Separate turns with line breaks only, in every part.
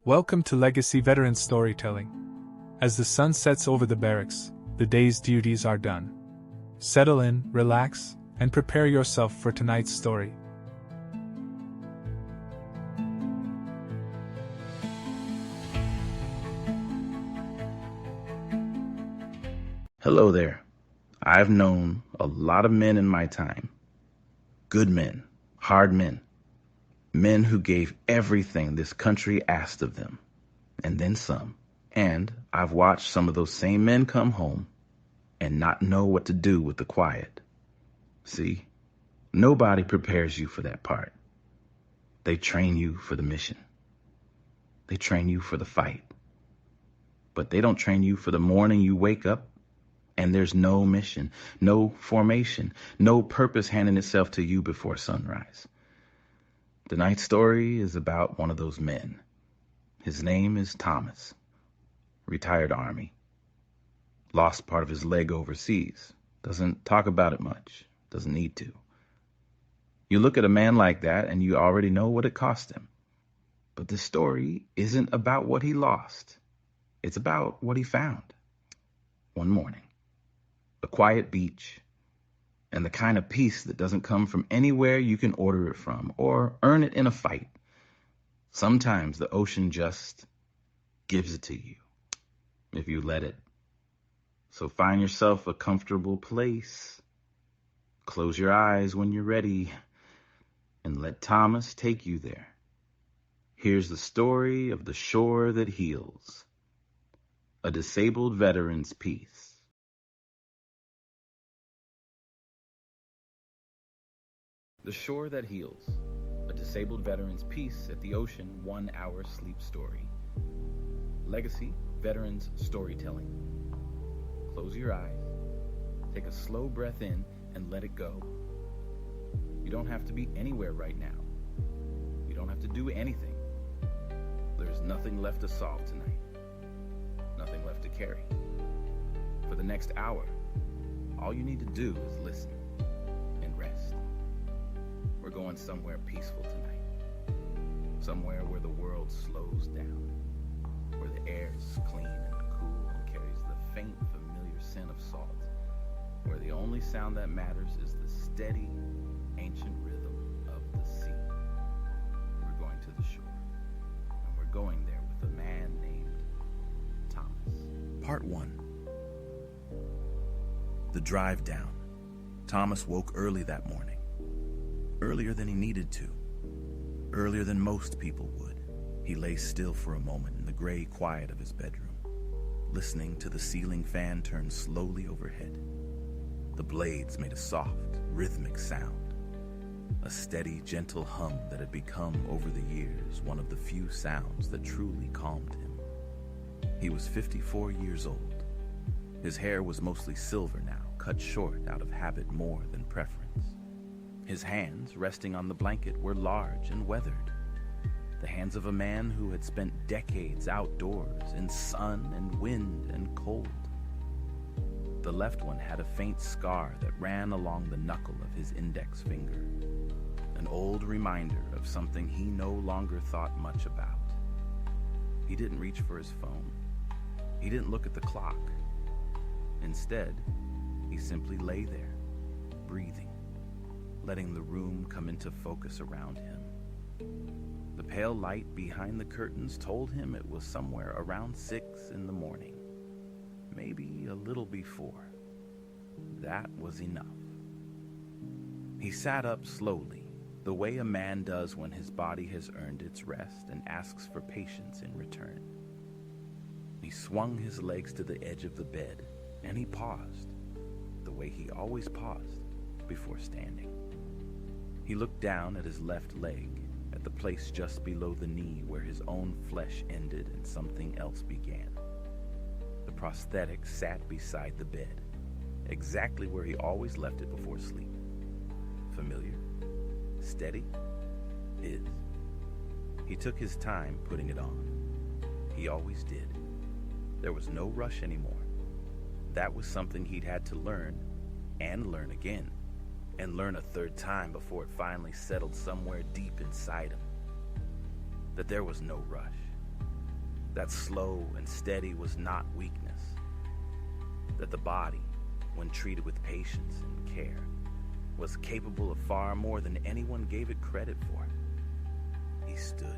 Welcome to Legacy Veteran Storytelling. As the sun sets over the barracks, the day's duties are done. Settle in, relax, and prepare yourself for tonight's story.
Hello there. I've known a lot of men in my time. Good men, hard men. Men who gave everything this country asked of them, and then some. And I've watched some of those same men come home and not know what to do with the quiet. See, nobody prepares you for that part. They train you for the mission. They train you for the fight. But they don't train you for the morning you wake up and there's no mission, no formation, no purpose handing itself to you before sunrise. Tonight's story is about one of those men. His name is Thomas. Retired Army. Lost part of his leg overseas. Doesn't talk about it much. Doesn't need to. You look at a man like that and you already know what it cost him. But the story isn't about what he lost. It's about what he found. One morning. A quiet beach. And the kind of peace that doesn't come from anywhere you can order it from or earn it in a fight. Sometimes the ocean just gives it to you, if you let it. So find yourself a comfortable place. Close your eyes when you're ready, and let Thomas take you there. Here's the story of the shore that heals. A disabled veteran's peace. The Shore That Heals, a disabled veteran's peace at the ocean 1 hour sleep story. Legacy Veterans Storytelling. Close your eyes, take a slow breath in and let it go. You don't have to be anywhere right now. You don't have to do anything. There's nothing left to solve tonight. Nothing left to carry. For the next hour, all you need to do is listen and rest. We're going somewhere peaceful tonight. Somewhere where the world slows down. Where the air is clean and cool and carries the faint, familiar scent of salt. Where the only sound that matters is the steady, ancient rhythm of the sea. We're going to the shore. And we're going there with a man named Thomas.
Part 1. The drive down. Thomas woke early that morning. Earlier than he needed to. Earlier than most people would. He lay still for a moment in the gray quiet of his bedroom, listening to the ceiling fan turn slowly overhead. The blades made a soft, rhythmic sound. A steady, gentle hum that had become, over the years, one of the few sounds that truly calmed him. He was 54 years old. His hair was mostly silver now, cut short out of habit more than preference. His hands, resting on the blanket, were large and weathered. The hands of a man who had spent decades outdoors in sun and wind and cold. The left one had a faint scar that ran along the knuckle of his index finger. An old reminder of something he no longer thought much about. He didn't reach for his phone. He didn't look at the clock. Instead, he simply lay there, breathing, letting the room come into focus around him. The pale light behind the curtains told him it was somewhere around 6 in the morning, maybe a little before. That was enough. He sat up slowly, the way a man does when his body has earned its rest and asks for patience in return. He swung his legs to the edge of the bed, and he paused, the way he always paused before standing. He looked down at his left leg, at the place just below the knee where his own flesh ended and something else began. The prosthetic sat beside the bed, exactly where he always left it before sleep. Familiar, steady, his. He took his time putting it on. He always did. There was no rush anymore. That was something he'd had to learn, and learn again. And learn a third time before it finally settled somewhere deep inside him. That there was no rush. that slow and steady was not weakness, that the body, when treated with patience and care, was capable of far more than anyone gave it credit for. He stood.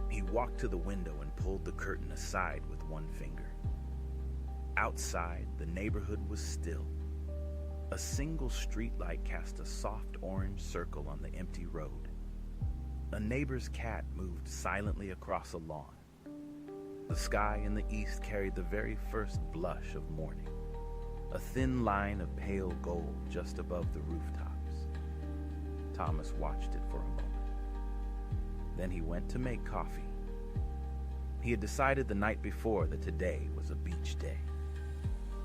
He walked to the window and pulled the curtain aside with one finger. Outside, the neighborhood was still. A single streetlight cast a soft orange circle on the empty road. A neighbor's cat moved silently across a lawn. The sky in the east carried the very first blush of morning, a thin line of pale gold just above the rooftops. Thomas watched it for a moment. Then he went to make coffee. He had decided the night before that today was a beach day.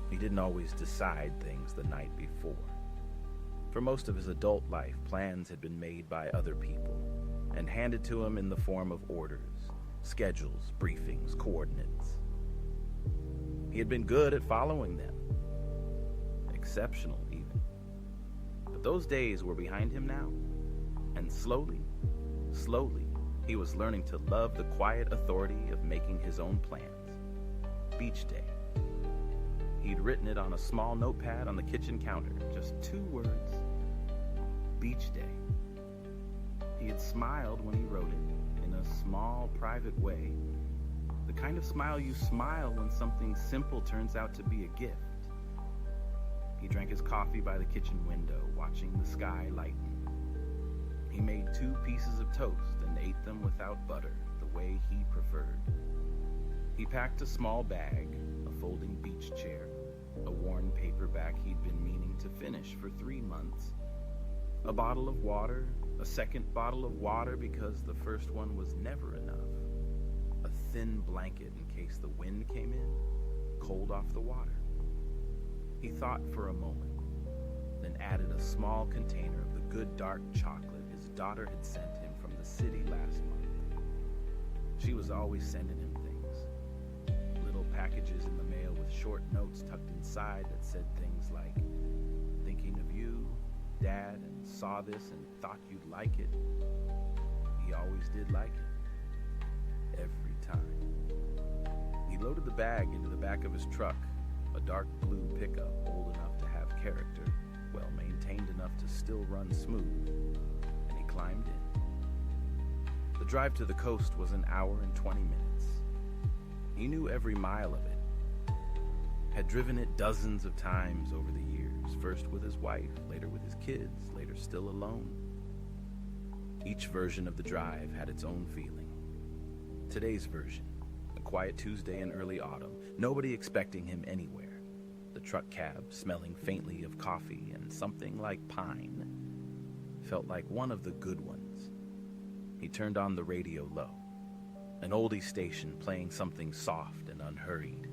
He didn't always decide things the night before. For most of his adult life, plans had been made by other people and handed to him in the form of orders, schedules, briefings, coordinates. He had been good at following them. Exceptional, even. But those days were behind him now. And slowly, he was learning to love the quiet authority of making his own plans. Beach day. He'd written it on a small notepad on the kitchen counter, just 2 words. Beach day. He had smiled when he wrote it, in a small, private way. The kind of smile you smile when something simple turns out to be a gift. He drank his coffee by the kitchen window, watching the sky lighten. He made 2 pieces of toast and ate them without butter, the way he preferred. He packed a small bag, a folding beach chair, a worn paperback he'd been meaning to finish for 3 months, a bottle of water, a second bottle of water because the first one was never enough, a thin blanket in case the wind came in, cold off the water. He thought for a moment, then added a small container of the good dark chocolate his daughter had sent him from the city last month. She was always sending him things. Little packages in the mail with short notes tucked inside that said things like, "Thinking of you, Dad, and saw this and thought you'd like it." He always did like it. Every time. He loaded the bag into the back of his truck, a dark blue pickup old enough to have character, well maintained enough to still run smooth, and he climbed in. The drive to the coast was an hour and 20 minutes. He knew every mile of it, had driven it dozens of times over the years, first with his wife, later with his kids, later still alone. Each version of the drive had its own feeling. Today's version, a quiet Tuesday in early autumn, nobody expecting him anywhere. The truck cab, smelling faintly of coffee and something like pine, felt like one of the good ones. He turned on the radio low, an oldie station playing something soft and unhurried.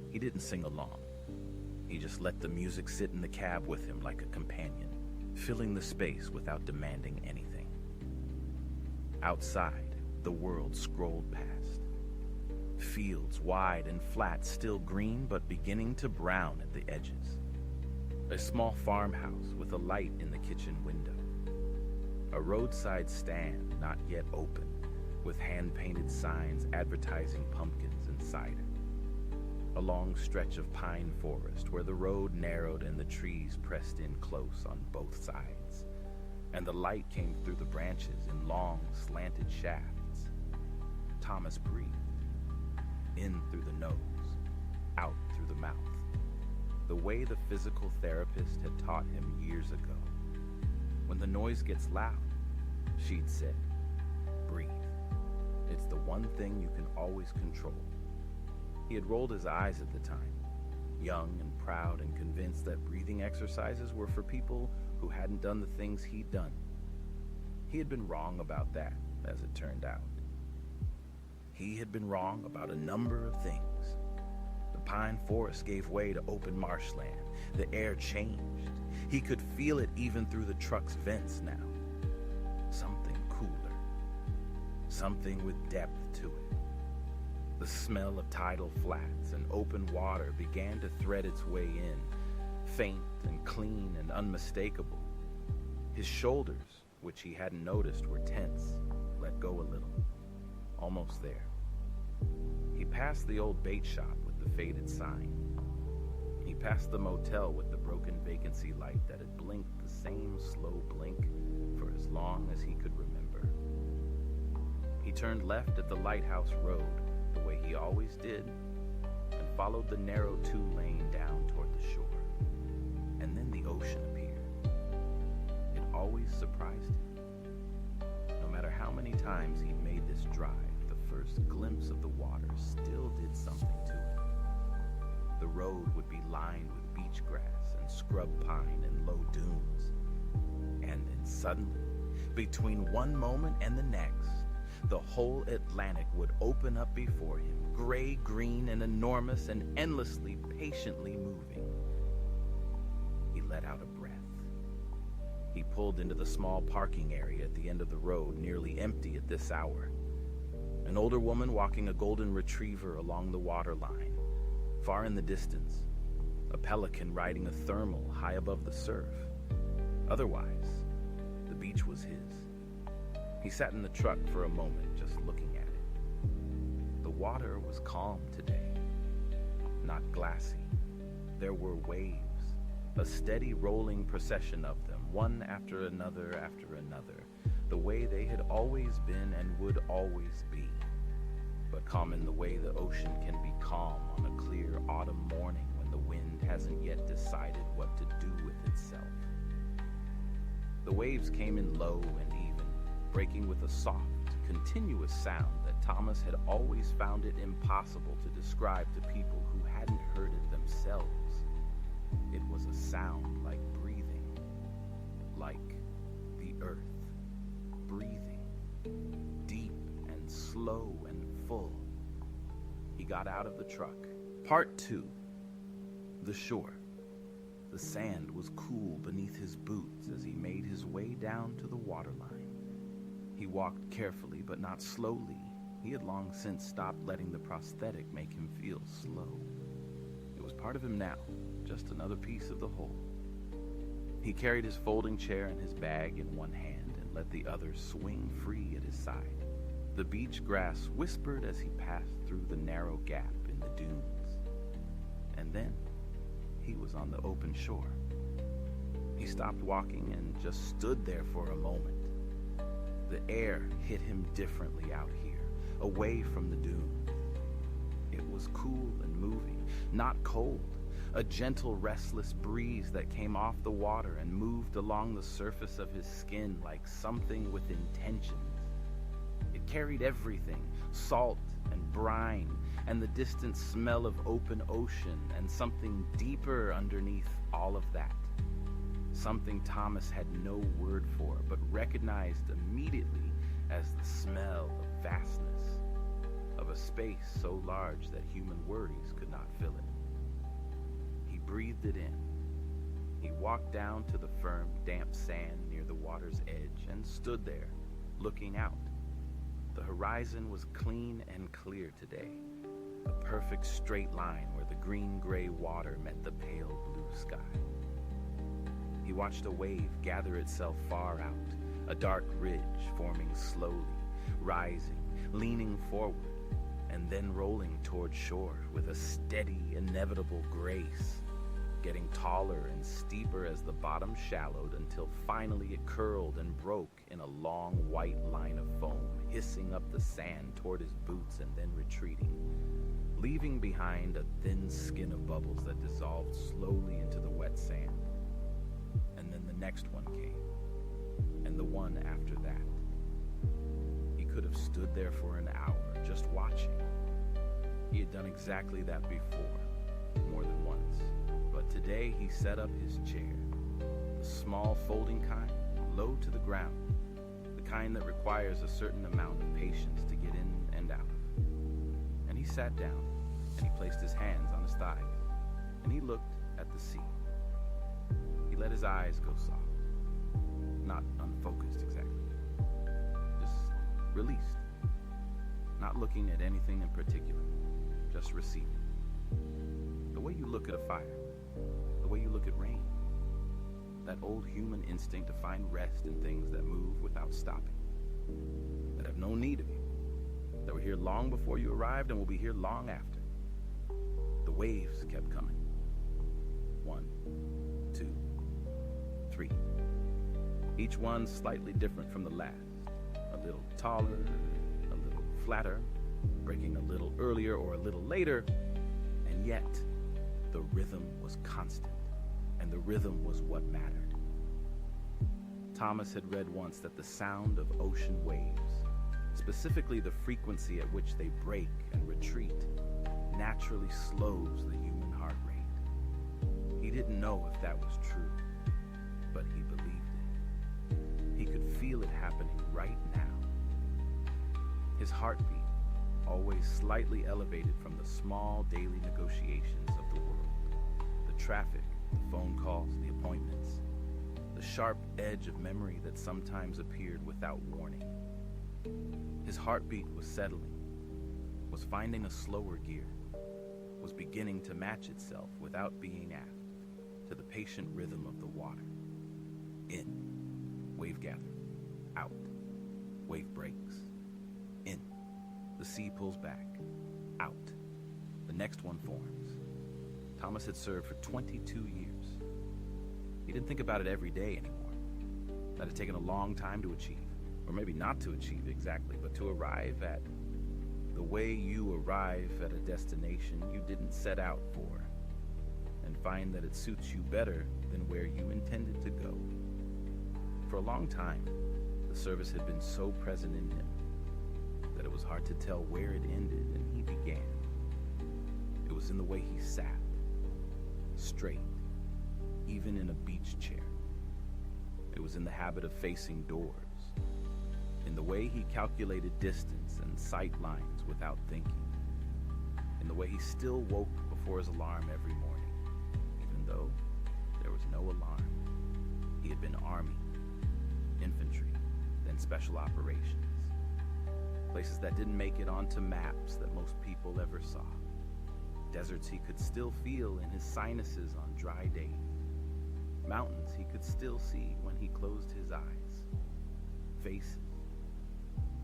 He didn't sing along. He just let the music sit in the cab with him like a companion, filling the space without demanding anything. Outside, the world scrolled past. Fields wide and flat, still green but beginning to brown at the edges. A small farmhouse with a light in the kitchen window. A roadside stand not yet open, with hand-painted signs advertising pumpkins and cider. A long stretch of pine forest where the road narrowed and the trees pressed in close on both sides, and the light came through the branches in long, slanted shafts. Thomas breathed. In through the nose, out through the mouth, the way the physical therapist had taught him years ago. When the noise gets loud, she'd said, breathe. It's the one thing you can always control. He had rolled his eyes at the time, young and proud and convinced that breathing exercises were for people who hadn't done the things he'd done. He had been wrong about that, as it turned out. He had been wrong about a number of things. The pine forest gave way to open marshland. The air changed. He could feel it even through the truck's vents now. Something cooler. Something with depth to it. The smell of tidal flats and open water began to thread its way in, faint and clean and unmistakable. His shoulders, which he hadn't noticed were tense, let go a little. Almost there.
passed the old bait shop with the faded sign. He passed the motel with the broken vacancy light that had blinked the same slow blink for as long as he could remember. He turned left at the lighthouse road, the way he always did, and followed the narrow two-lane down toward the shore. And then the ocean appeared. It always surprised him. No matter how many times he made this drive, the first glimpse of the water still did something to him. The road would be lined with beach grass and scrub pine and low dunes. And then suddenly, between one moment and the next, the whole Atlantic would open up before him, gray, green, and enormous, and endlessly, patiently moving. He let out a breath. He pulled into the small parking area at the end of the road, nearly empty at this hour. An older woman walking a golden retriever along the waterline. Far in the distance, a pelican riding a thermal high above the surf. Otherwise, the beach was his. He sat in the truck for a moment, just looking at it. The water was calm today, not glassy. There were waves, a steady rolling procession of them, one after another, the way they had always been and would always be. But calm in the way the ocean can be calm on a clear autumn morning when the wind hasn't yet decided what to do with itself. The waves came in low and even, breaking with a soft, continuous sound that Thomas had always found it impossible to describe to people who hadn't heard it themselves. It was a sound like breathing, like the earth, breathing, deep and slow and full. He got out of the truck. Part 2. The shore. The sand was cool beneath his boots as he made his way down to the waterline. He walked carefully, but not slowly. He had long since stopped letting the prosthetic make him feel slow. It was part of him now, just another piece of the whole. He carried his folding chair and his bag in one hand and let the other swing free at his side. The beach grass whispered as he passed through the narrow gap in the dunes. And then he was on the open shore. He stopped walking and just stood there for a moment. The air hit him differently out here, away from the dunes. It was cool and moving, not cold. A gentle, restless breeze that came off the water and moved along the surface of his skin like something with intentions. It carried everything, salt and brine, and the distant smell of open ocean, and something deeper underneath all of that. Something Thomas had no word for, but recognized immediately as the smell of vastness, of a space so large that human worries could not fill it. He breathed it in. He walked down to the firm, damp sand near the water's edge and stood there, looking out. The horizon was clean and clear today, a perfect straight line where the green-gray water met the pale blue sky. He watched a wave gather itself far out, a dark ridge forming slowly, rising, leaning forward, and then rolling toward shore with a steady, inevitable grace, getting taller and steeper as the bottom shallowed until finally it curled and broke in a long white line of foam, hissing up the sand toward his boots and then retreating, leaving behind a thin skin of bubbles that dissolved slowly into the wet sand. And then the next one came, and the one after that. He could have stood there for an hour, just watching. He had done exactly that before, more than once. But today he set up his chair, the small folding kind, low to the ground, the kind that requires a certain amount of patience to get in and out of. And he sat down, and he placed his hands on his thighs, and he looked at the sea. He let his eyes go soft, not unfocused exactly, just released, not looking at anything in particular, just receiving. The way you look at a fire, the way you look at rain, that old human instinct to find rest in things that move without stopping, that have no need of you,
that were here long before you arrived and will be here long after. The waves kept coming. 1, 2, 3. Each one slightly different from the last. A little taller, a little flatter, breaking a little earlier or a little later, and yet the rhythm was constant, and the rhythm was what mattered. Thomas had read once that the sound of ocean waves, specifically the frequency at which they break and retreat, naturally slows the human heart rate. He didn't know if that was true, but he believed it. He could feel it happening right now. His heartbeat, always slightly elevated from the small daily negotiations of the world, the traffic, the phone calls, the appointments, the sharp edge of memory that sometimes appeared without warning. His heartbeat was settling, was finding a slower gear, was beginning to match itself without being asked to the patient rhythm of the water. In, wave gathers. Out, wave breaks. In, the sea pulls back. Out, the next one forms. Thomas had served for 22 years. He didn't think about it every day anymore. That had taken a long time to achieve, or maybe not to achieve exactly, but to arrive at the way you arrive at a destination you didn't set out for, and find that it suits you better than where you intended to go. For a long time, the service had been so present in him that it was hard to tell where it ended and he began. It was in the way he sat, straight, even in a beach chair. It was in the habit of facing doors, in the way he calculated distance and sight lines without thinking, in the way he still woke before his alarm every morning, even though there was no alarm. He had been Army, infantry, then special operations. Places that didn't make it onto maps that most people ever saw. Deserts he could still feel in his sinuses on dry days. Mountains he could still see when he closed his eyes. Faces.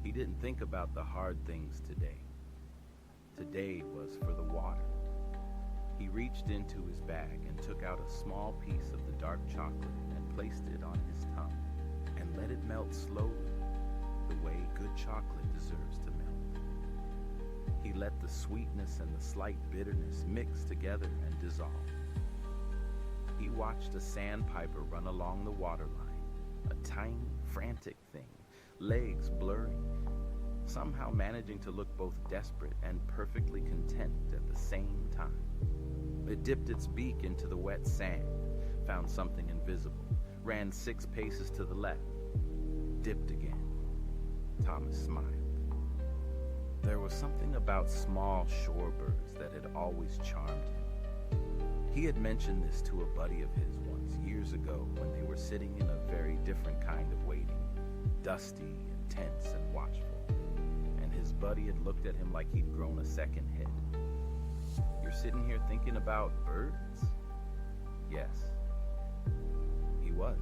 He didn't think about the hard things today. Today was for the water. He reached into his bag and took out a small piece of the dark chocolate and placed it on his tongue and let it melt slowly, the way good chocolate deserves to melt. He let the sweetness and the slight bitterness mix together and dissolve. He watched a sandpiper run along the waterline, a tiny, frantic thing, legs blurring, somehow managing to look both desperate and perfectly content at the same time. It dipped its beak into the wet sand, found something invisible, ran 6 paces to the left, dipped again. Thomas smiled. There was something about small shorebirds that had always charmed him. He had mentioned this to a buddy of his once, years ago, when they were sitting in a very different kind of waiting, dusty and tense and watchful. And his buddy had looked at him like he'd grown a second head. You're sitting here thinking about birds? Yes, he was.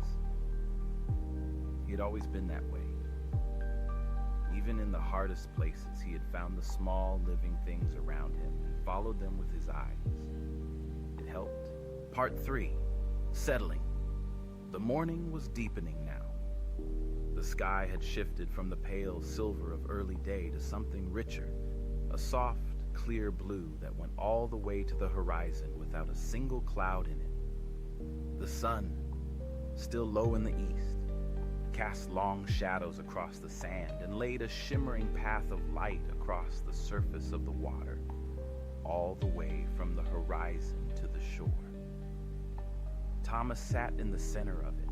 He had always been that way. Even in the hardest places, he had found the small living things around him and followed them with his eyes. It helped. Part 3. Settling. The morning was deepening now. The sky had shifted from the pale silver of early day to something richer, a soft, clear blue that went all the way to the horizon without a single cloud in it. The sun, still low in the east, cast long shadows across the sand and laid a shimmering path of light across the surface of the water, all the way from the horizon to the shore. Thomas sat in the center of it,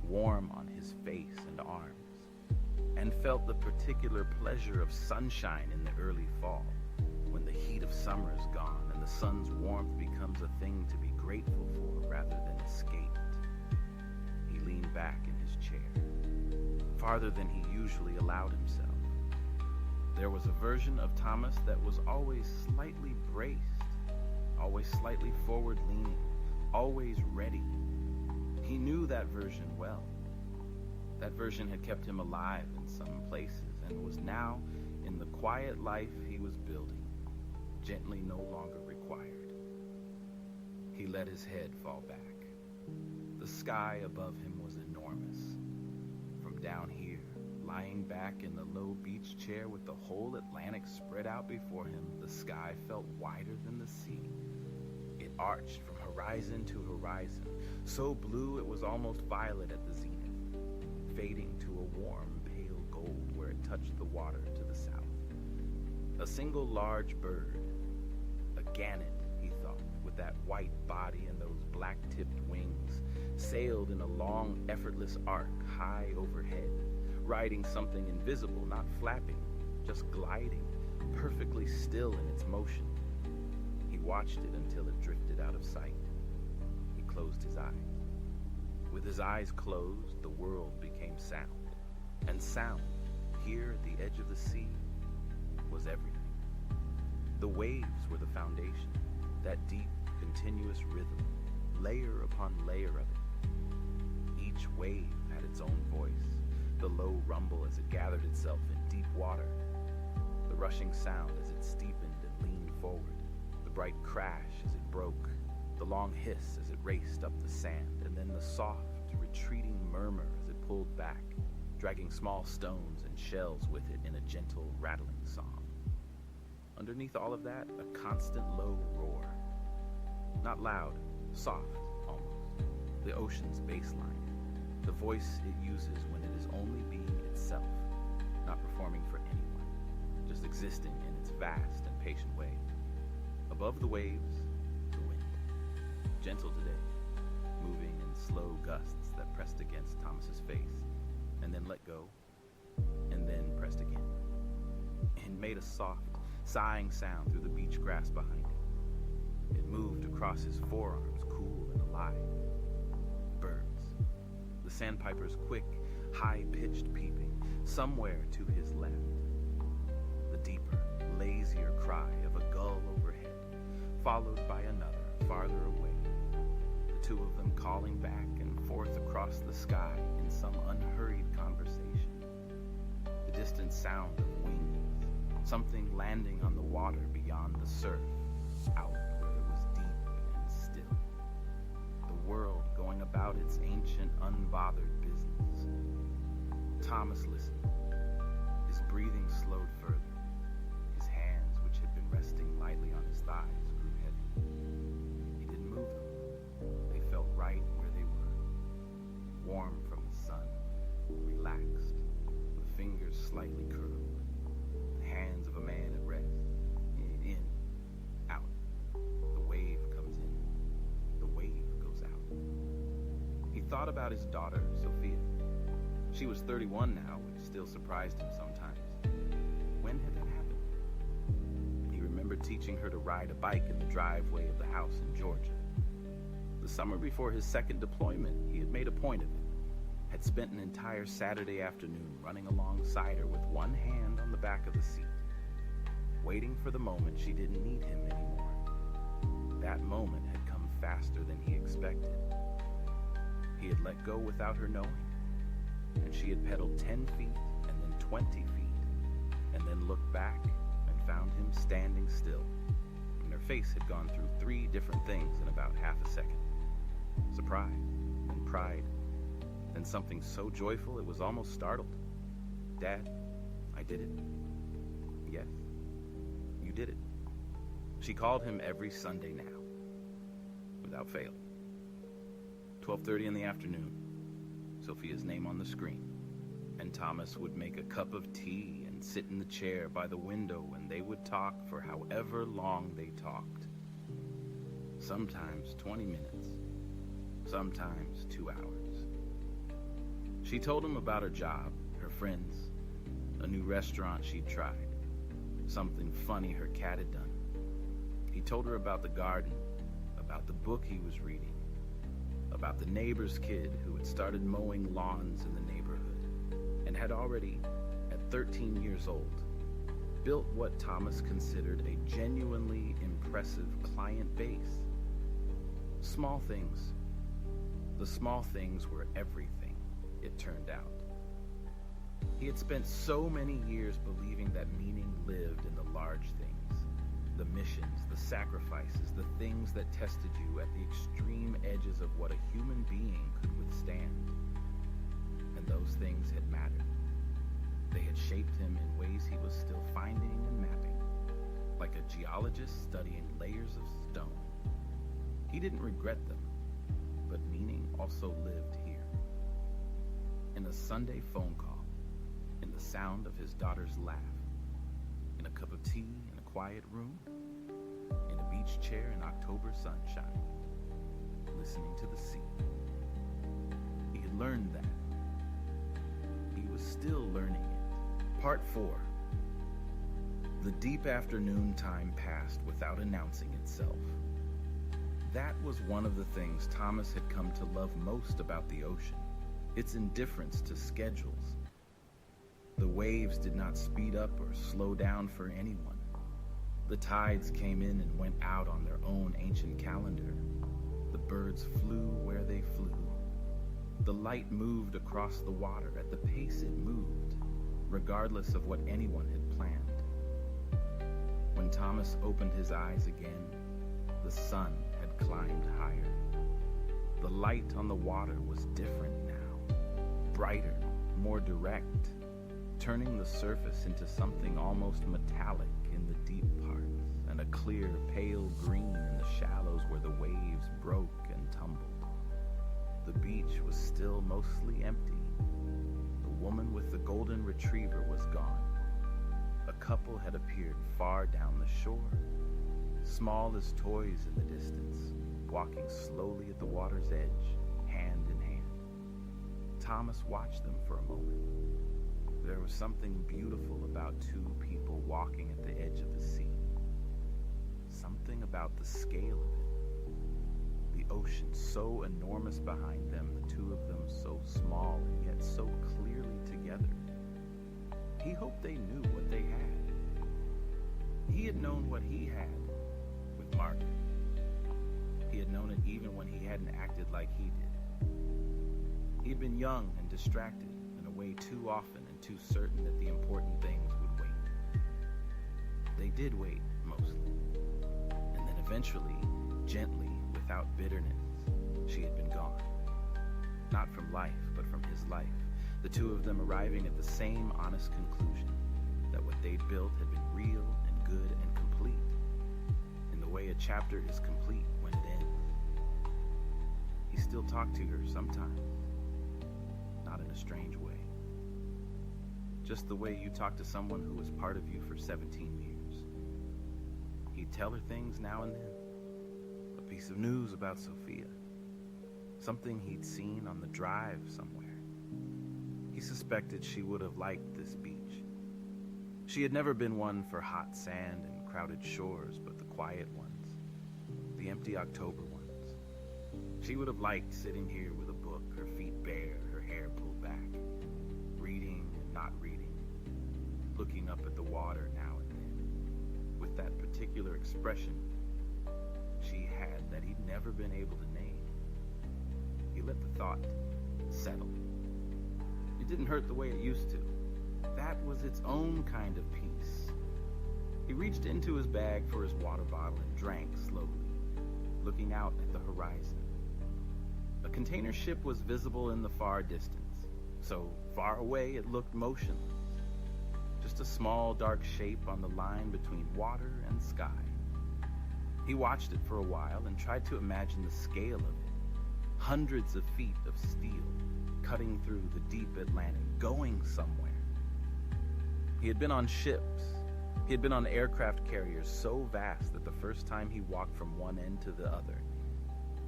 warm on his face and arms, and felt the particular pleasure of sunshine in the early fall, when the heat of summer is gone and the sun's warmth becomes a thing to be grateful for rather than escaped. He leaned back in his chair, farther than he usually allowed himself. There was a version of Thomas that was always slightly braced, always slightly forward-leaning, always ready. He knew that version well. That version had kept him alive in some places and was now in the quiet life he was building, gently no longer required. He let his head fall back. The sky above him was enormous. From down here, lying back in the low beach chair with the whole Atlantic spread out before him, the sky felt wider than the sea. It arched from horizon to horizon, so blue it was almost violet at the zenith, fading to a warm, pale gold where it touched the water to the south. A single large bird, a gannet, he thought, with that white body and those black-tipped wings, sailed in a long, effortless arc high overhead, riding something invisible, not flapping, just gliding, perfectly still in its motion. He watched it until it drifted out of sight. He closed his eyes. With his eyes closed, the world became sound. And sound, here at the edge of the sea, was everything. The waves were the foundation, that deep, continuous rhythm, layer upon layer of it. Each wave had its own voice, the low rumble as it gathered itself in deep water, the rushing sound as it steepened and leaned forward, the bright crash as it broke, the long hiss as it raced up the sand, and then the soft, retreating murmur as it pulled back, dragging small stones and shells with it in a gentle, rattling song. Underneath all of that, a constant low roar. Not loud, soft, almost. The ocean's bass line. The voice it uses when it is only being itself, not performing for anyone, just existing in its vast and patient way. Above the waves, the wind. Gentle today, moving in slow gusts that pressed against Thomas's face, and then let go, and then pressed again. And made a soft, sighing sound through the beach grass behind him. It moved across his forearms, cool and alive. Birds. The sandpiper's quick, high-pitched peeping, somewhere to his left. The deeper, lazier cry of a gull overhead, followed by another, farther away. The two of them calling back and forth across the sky in some unhurried conversation. The distant sound of wings, something landing on the water beyond the surf, out where it was deep and still. The world going about its ancient, unbothered business. Thomas listened. His breathing slowed further. His hands, which had been resting lightly on his thighs, grew heavy. He didn't move them. They felt right where they were. Warm from the sun, relaxed, the fingers slightly curled. The hands of a man at rest. In, out. The wave comes in. The wave goes out. He thought about his daughter, Sophia. She was 31 now, which still surprised him sometimes. When had that happened? He remembered teaching her to ride a bike in the driveway of the house in Georgia. The summer before his second deployment, he had made a point of it. Had spent an entire Saturday afternoon running alongside her with one hand on the back of the seat, waiting for the moment she didn't need him anymore. That moment had come faster than he expected. He had let go without her knowing, and she had pedaled 10 feet and then 20 feet, and then looked back and found him standing still, and her face had gone through 3 different things in about half a second. Surprise, then pride, then something so joyful it was almost startled. Dad, I did it. Yes, you did it. She called him every Sunday now, without fail. 12:30 in the afternoon, Sophia's name on the screen, and Thomas would make a cup of tea and sit in the chair by the window, and they would talk for however long they talked. Sometimes 20 minutes, sometimes 2 hours. She told him about her job, her friends, a new restaurant she'd tried, something funny her cat had done. He told her about the garden, about the book he was reading, about the neighbor's kid who had started mowing lawns in the neighborhood and had already, at 13 years old, built what Thomas considered a genuinely impressive client base. Small things. The small things were everything, it turned out. He had spent so many years believing that meaning lived in the large things, the missions, the sacrifices, the things that tested you at the extreme edges of what a human being could withstand. And those things had mattered. They had shaped him in ways he was still finding and mapping, like a geologist studying layers of stone. He didn't regret them, but meaning also lived here. In a Sunday phone call, in the sound of his daughter's laugh, in a cup of tea in a quiet room, in a beach chair in October sunshine, listening to the sea. He had learned that. He was still learning it. Part 4. The deep afternoon time passed without announcing itself. That was one of the things Thomas had come to love most about the ocean, its indifference to schedules. The waves did not speed up or slow down for anyone. The tides came in and went out on their own ancient calendar. The birds flew where they flew. The light moved across the water at the pace it moved, regardless of what anyone had planned. When Thomas opened his eyes again, the sun had climbed higher. The light on the water was different now, brighter, more direct, turning the surface into something almost metallic in the deep parts, and a clear, pale green in the shallows where the waves broke and tumbled. The beach was still mostly empty. The woman with the golden retriever was gone. A couple had appeared far down the shore, small as toys in the distance, walking slowly at the water's edge, hand in hand. Thomas watched them for a moment. There was something beautiful about two people walking at the edge of the sea. Something about the scale of it. The ocean so enormous behind them, the two of them so small and yet so clearly together. He hoped they knew what they had. He had known what he had with Margaret. He had known it even when he hadn't acted like he did. He had been young and distracted in a way too often and too certain that the important things would wait. They did wait, mostly. And then eventually, gently, without bitterness, she had been gone. Not from life, but from his life. The two of them arriving at the same honest conclusion, that what they'd built had been real and good and complete, in the way a chapter is complete when it ends. He still talked to her sometimes, not in a strange way. Just the way you talk to someone who was part of you for 17 years. He'd tell her things now and then. A piece of news about Sophia. Something he'd seen on the drive somewhere. He suspected she would have liked this beach. She had never been one for hot sand and crowded shores, but the quiet ones, the empty October ones. She would have liked sitting here with a book, her feet bare, her hair pulled back, reading and not reading, looking up at the water now and then, with that particular expression she had that he'd never been able to name. He let the thought settle. It didn't hurt the way it used to. That was its own kind of peace. He reached into his bag for his water bottle and drank slowly, looking out at the horizon. A container ship was visible in the far distance, so far away it looked motionless. Just a small dark shape on the line between water and sky. He watched it for a while and tried to imagine the scale of it. Hundreds of feet of steel, cutting through the deep Atlantic, going somewhere. He had been on ships. He had been on aircraft carriers so vast that the first time he walked from one end to the other,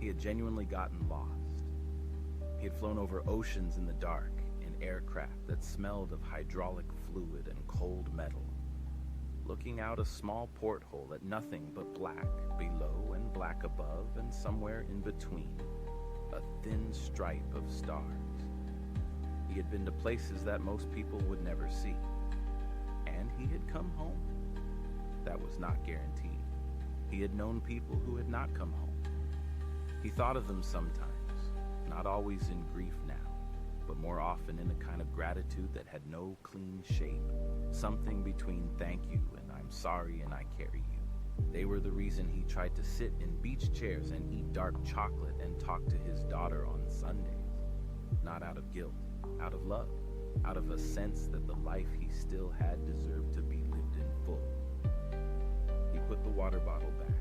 he had genuinely gotten lost. He had flown over oceans in the dark in aircraft that smelled of hydraulic fluid and cold metal, looking out a small porthole at nothing but black below and black above, and somewhere in between, a thin stripe of stars. He had been to places that most people would never see. And he had come home. That was not guaranteed. He had known people who had not come home. He thought of them sometimes, not always in grief now, but more often in a kind of gratitude that had no clean shape, something between thank you and I'm sorry and I carry you. They were the reason he tried to sit in beach chairs and eat dark chocolate and talk to his daughter on Sundays. Not out of guilt, out of love, out of a sense that the life he still had deserved to be lived in full. He put the water bottle back.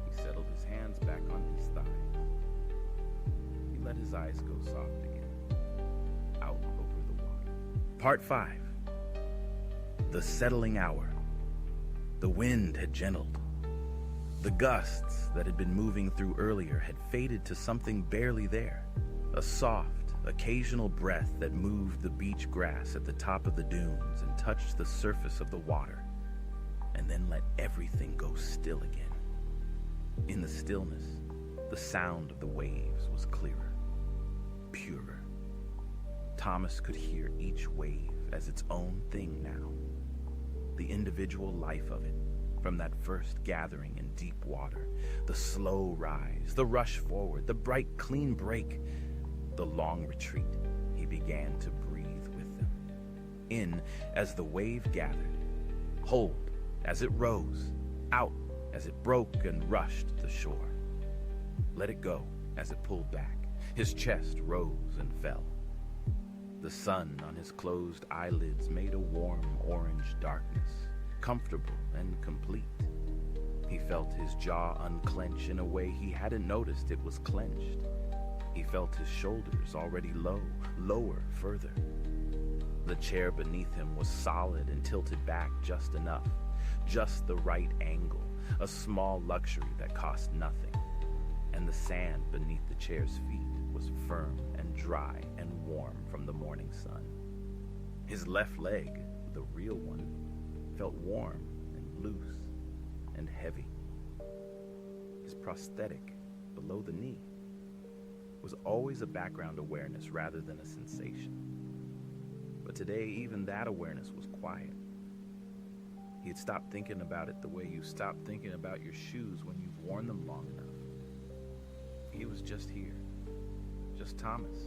He settled his hands back on his thighs. He let his eyes go soft again, out over the water. Part 5. The settling hour. The wind had gentled. The gusts that had been moving through earlier had faded to something barely there, a soft, occasional breath that moved the beach grass at the top of the dunes and touched the surface of the water, and then let everything go still again. In the stillness, the sound of the waves was clearer, purer. Thomas could hear each wave as its own thing now. The individual life of it, from that first gathering in deep water, the slow rise, the rush forward, the bright, clean break, the long retreat. He began to breathe with them. In as the wave gathered, hold as it rose, out as it broke and rushed the shore. Let it go as it pulled back. His chest rose and fell. The sun on his closed eyelids made a warm orange darkness, comfortable and complete. He felt his jaw unclench in a way he hadn't noticed it was clenched. He felt his shoulders already low, lower, further. The chair beneath him was solid and tilted back just enough, just the right angle, a small luxury that cost nothing. And the sand beneath the chair's feet was firm and dry and warm from the morning sun. His left leg, the real one, felt warm and loose and heavy. His prosthetic, below the knee, was always a background awareness rather than a sensation. But today, even that awareness was quiet. He had stopped thinking about it the way you stop thinking about your shoes when you've worn them long enough. He was just here, just Thomas,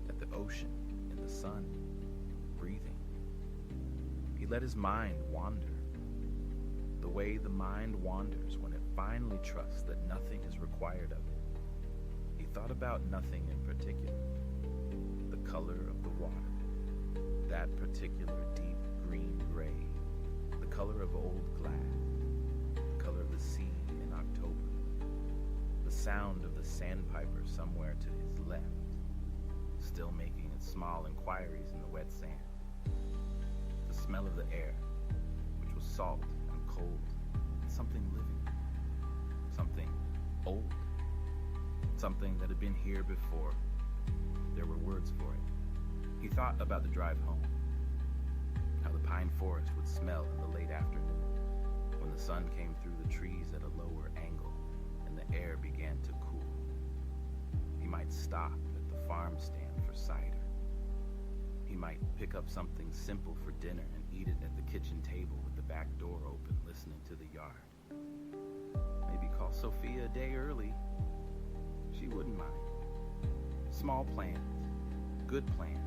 at the ocean, in the sun, breathing. He let his mind wander, the way the mind wanders when it finally trusts that nothing is required of it. He thought about nothing in particular. The color of the water, that particular deep green-gray, the color of old glass, the color of the sea in October, the sound of the sandpiper somewhere to his left, still making its small inquiries in the wet sand. The smell of the air, which was salt and cold, and something living, something old, something that had been here before. There were words for it. He thought about the drive home, how the pine forest would smell in the late afternoon, when the sun came through the trees at a lower angle and the air began to cool. He might stop at the farm stand for cider. He might pick up something simple for dinner and eat it at the kitchen table with the back door open, listening to the yard. Maybe call Sophia a day early. She wouldn't mind. Small plans, good plans,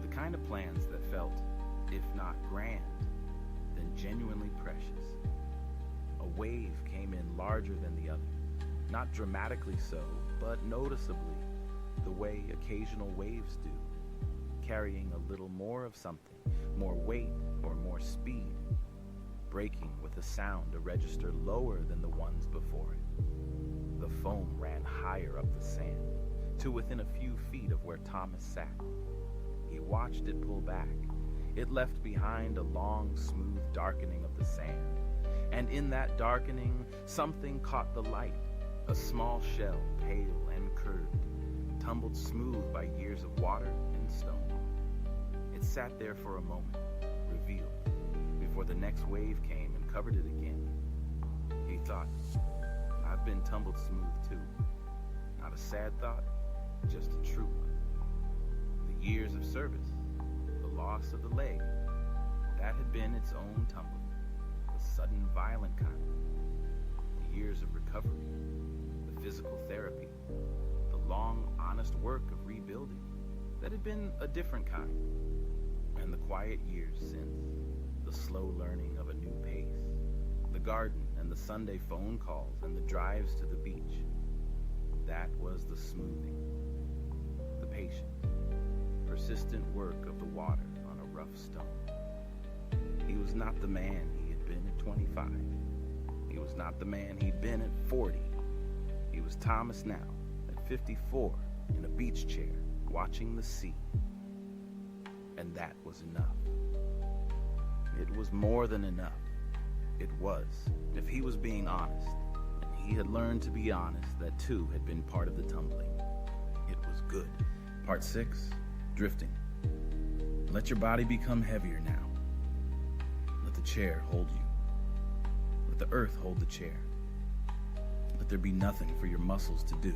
the kind of plans that felt, if not grand, then genuinely precious. A wave came in larger than the other, not dramatically so, but noticeably, the way occasional waves do, carrying a little more of something, more weight or more speed, breaking with a sound a register lower than the ones before it. The foam ran higher up the sand, to within a few feet of where Thomas sat. He watched it pull back. It left behind a long, smooth darkening of the sand, and in that darkening, something caught the light, a small shell, pale and curved, tumbled smooth by years of water and stone. It sat there for a moment, revealed, before the next wave came and covered it again. He thought, I've been tumbled smooth too. Not a sad thought, just a true one. The years of service, the loss of the leg, that had been its own tumbling, the sudden violent kind. The years of recovery, the physical therapy, the long honest work of rebuilding, that had been a different kind. And the quiet years since, the slow learning of a new pace, the garden and the Sunday phone calls and the drives to the beach. That was the smoothing, the patient, persistent work of the water on a rough stone. He was not the man he had been at 25. He was not the man he'd been at 40. He was Thomas now, at 54, in a beach chair, watching the sea. And that was enough. It was more than enough. It was, if he was being honest, and he had learned to be honest, that too had been part of the tumbling. It was good. Part 6, drifting. Let your body become heavier now. Let the chair hold you. Let the earth hold the chair. Let there be nothing for your muscles to do.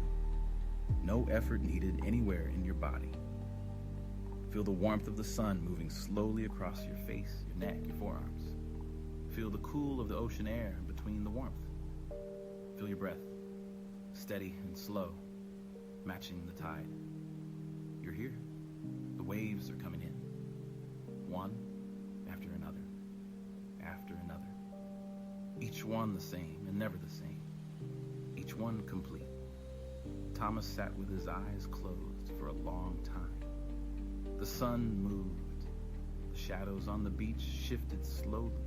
No effort needed anywhere in your body. Feel the warmth of the sun moving slowly across your face, your neck, your forearms. Feel the cool of the ocean air between the warmth. Feel your breath, steady and slow, matching the tide. You're here. The waves are coming in. One after another, after another. Each one the same and never the same. Each one complete. Thomas sat with his eyes closed for a long time. The sun moved. The shadows on the beach shifted slowly.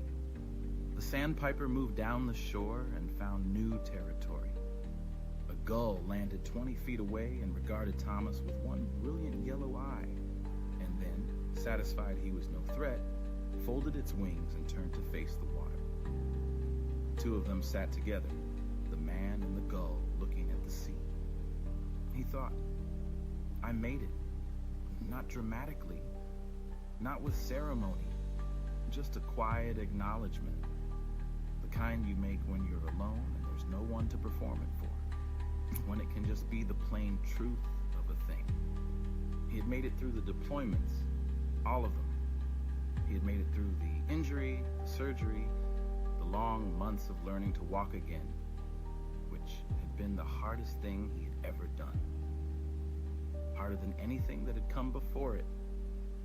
The sandpiper moved down the shore and found new territory. A gull landed 20 feet away and regarded Thomas with one brilliant yellow eye, and then, satisfied he was no threat, folded its wings and turned to face the water. The two of them sat together, the man and the gull looking at the sea. He thought, I made it. Not dramatically, not with ceremony, just a quiet acknowledgement, the kind you make when you're alone and there's no one to perform it for, when it can just be the plain truth of a thing. He had made it through the deployments, all of them. He had made it through the injury, the surgery, the long months of learning to walk again, which had been the hardest thing he had ever done. Harder than anything that had come before it,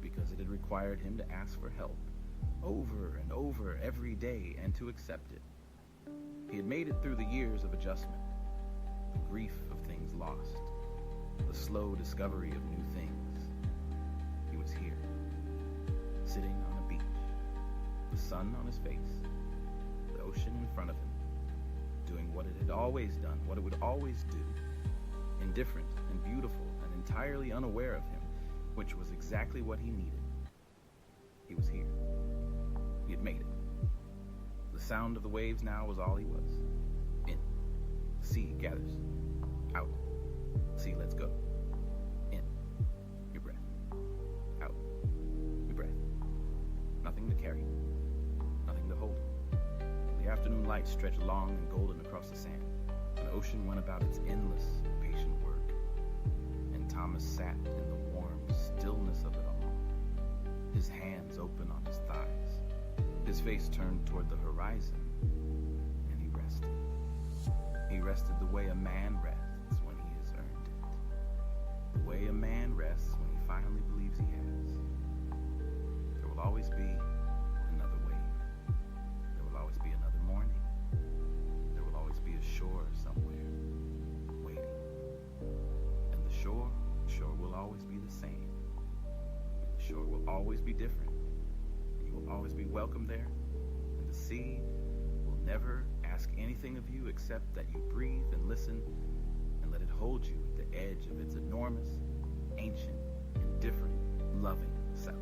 because it had required him to ask for help over and over every day and to accept it. He had made it through the years of adjustment, the grief of things lost, the slow discovery of new things. He was here, sitting on a beach, the sun on his face, the ocean in front of him, doing what it had always done, what it would always do, indifferent and beautiful and entirely unaware of him, which was exactly what he needed. He was here. He had made it. The sound of the waves now was all he was. In. Sea gathers. Out. Sea lets go. In. Your breath. Out. Your breath. Nothing to carry. Nothing to hold. The afternoon light stretched long and golden across the sand. The ocean went about its endless, patient work. And Thomas sat in the warm stillness of it all, his hands open on his thighs, his face turned toward the horizon, and he rested. He rested the way a man rests when he has earned it. The way a man rests when he finally believes he has. There will always be another wave. There will always be another morning. There will always be a shore somewhere, waiting. And the shore will always be the same. The shore will always be different. You will always be welcome there. And the sea will never ask anything of you except that you breathe and listen and let it hold you at the edge of its enormous, ancient, indifferent, loving self.